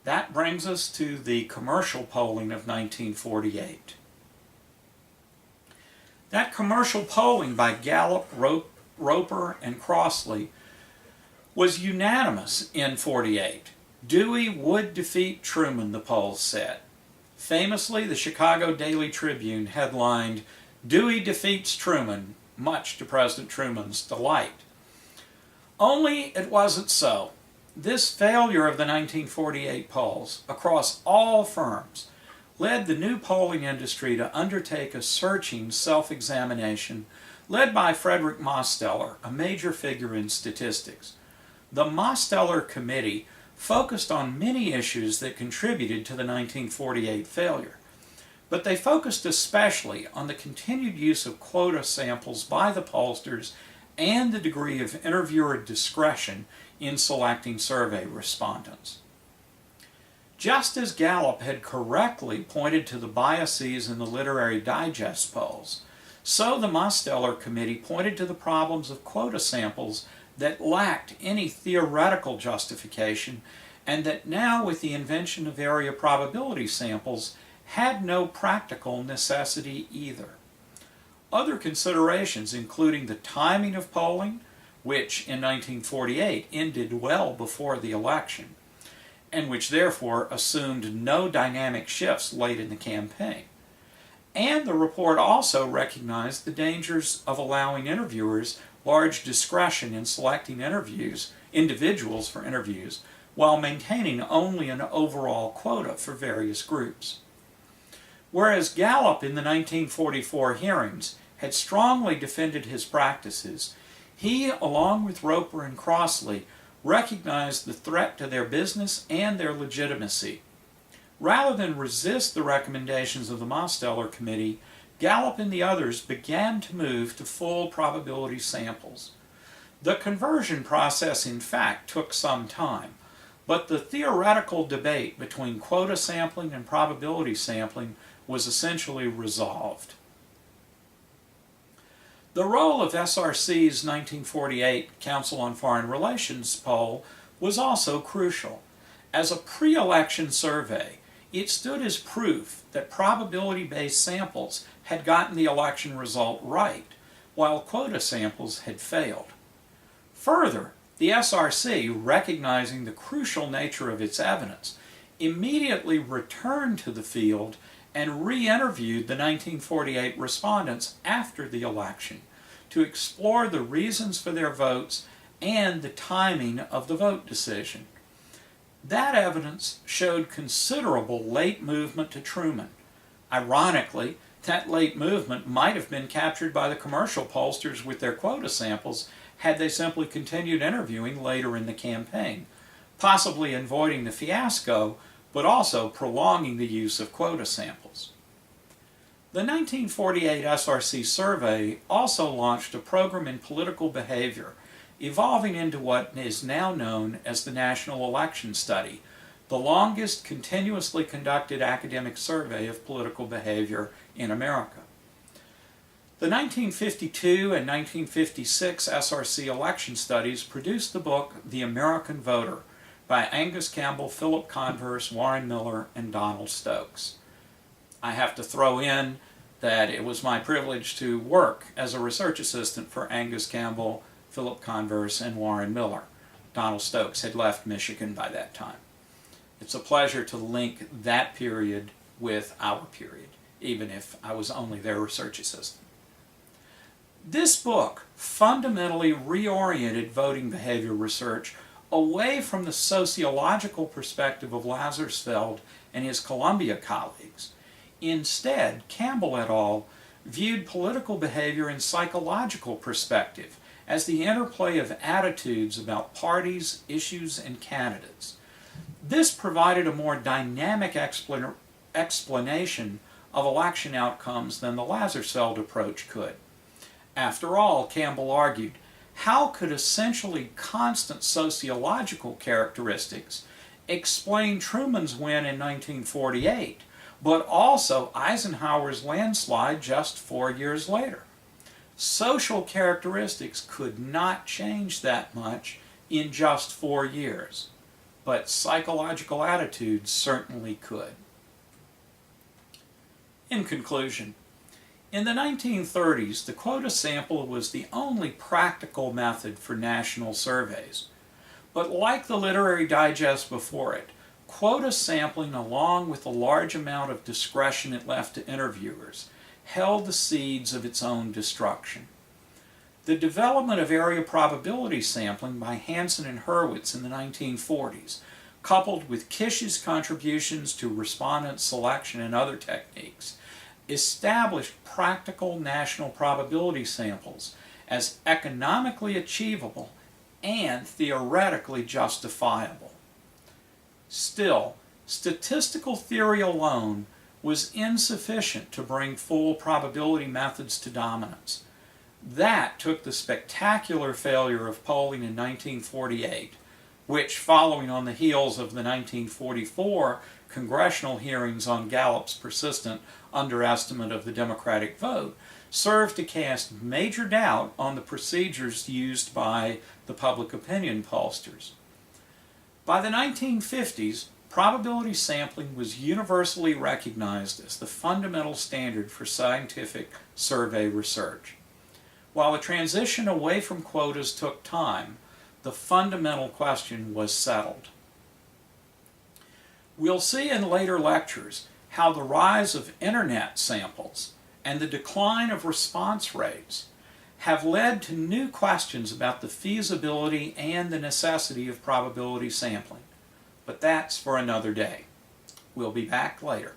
That brings us to the commercial polling of 1948. That commercial polling by Gallup, Roper, and Crossley was unanimous in 48. Dewey would defeat Truman, the polls said. Famously, the Chicago Daily Tribune headlined, "Dewey defeats Truman, much to President Truman's delight." Only it wasn't so. This failure of the 1948 polls across all firms led the new polling industry to undertake a searching self-examination led by Frederick Mosteller, a major figure in statistics. The Mosteller Committee focused on many issues that contributed to the 1948 failure, but they focused especially on the continued use of quota samples by the pollsters and the degree of interviewer discretion in selecting survey respondents. Just as Gallup had correctly pointed to the biases in the Literary Digest polls, so the Mosteller Committee pointed to the problems of quota samples that lacked any theoretical justification and that now, with the invention of area probability samples, had no practical necessity either. Other considerations, including the timing of polling, which in 1948 ended well before the election, and which therefore assumed no dynamic shifts late in the campaign. And the report also recognized the dangers of allowing interviewers large discretion in selecting individuals for interviews, while maintaining only an overall quota for various groups. Whereas Gallup in the 1944 hearings had strongly defended his practices, he, along with Roper and Crossley, recognized the threat to their business and their legitimacy. Rather than resist the recommendations of the Mosteller Committee, Gallup and the others began to move to full probability samples. The conversion process, in fact, took some time, but the theoretical debate between quota sampling and probability sampling was essentially resolved. The role of SRC's 1948 Council on Foreign Relations poll was also crucial. As a pre-election survey, it stood as proof that probability-based samples had gotten the election result right, while quota samples had failed. Further, the SRC, recognizing the crucial nature of its evidence, immediately returned to the field and re-interviewed the 1948 respondents after the election to explore the reasons for their votes and the timing of the vote decision. That evidence showed considerable late movement to Truman. Ironically, that late movement might have been captured by the commercial pollsters with their quota samples had they simply continued interviewing later in the campaign, possibly avoiding the fiasco, but also prolonging the use of quota samples. The 1948 SRC survey also launched a program in political behavior, evolving into what is now known as the National Election Study, the longest continuously conducted academic survey of political behavior in America. The 1952 and 1956 SRC election studies produced the book The American Voter by Angus Campbell, Philip Converse, Warren Miller, and Donald Stokes. I have to throw in that it was my privilege to work as a research assistant for Angus Campbell, Philip Converse, and Warren Miller. Donald Stokes had left Michigan by that time. It's a pleasure to link that period with our period, even if I was only their research assistant. This book fundamentally reoriented voting behavior research away from the sociological perspective of Lazarsfeld and his Columbia colleagues. Instead, Campbell et al. Viewed political behavior in psychological perspective as the interplay of attitudes about parties, issues, and candidates. This provided a more dynamic explanation of election outcomes than the Lazarsfeld approach could. After all, Campbell argued, how could essentially constant sociological characteristics explain Truman's win in 1948, but also Eisenhower's landslide just 4 years later? Social characteristics could not change that much in just 4 years. but psychological attitudes certainly could. In conclusion, in the 1930s, the quota sample was the only practical method for national surveys. But like the literary digest before it, quota sampling, along with the large amount of discretion it left to interviewers, held the seeds of its own destruction. The development of area probability sampling by Hansen and Hurwitz in the 1940s, coupled with Kish's contributions to respondent selection and other techniques, established practical national probability samples as economically achievable and theoretically justifiable. Still, statistical theory alone was insufficient to bring full probability methods to dominance. That took the spectacular failure of polling in 1948, which, following on the heels of the 1944 congressional hearings on Gallup's persistent underestimate of the Democratic vote, served to cast major doubt on the procedures used by the public opinion pollsters. By the 1950s, probability sampling was universally recognized as the fundamental standard for scientific survey research. While the transition away from quotas took time, the fundamental question was settled. We'll see in later lectures how the rise of internet samples and the decline of response rates have led to new questions about the feasibility and the necessity of probability sampling. But that's for another day. We'll be back later.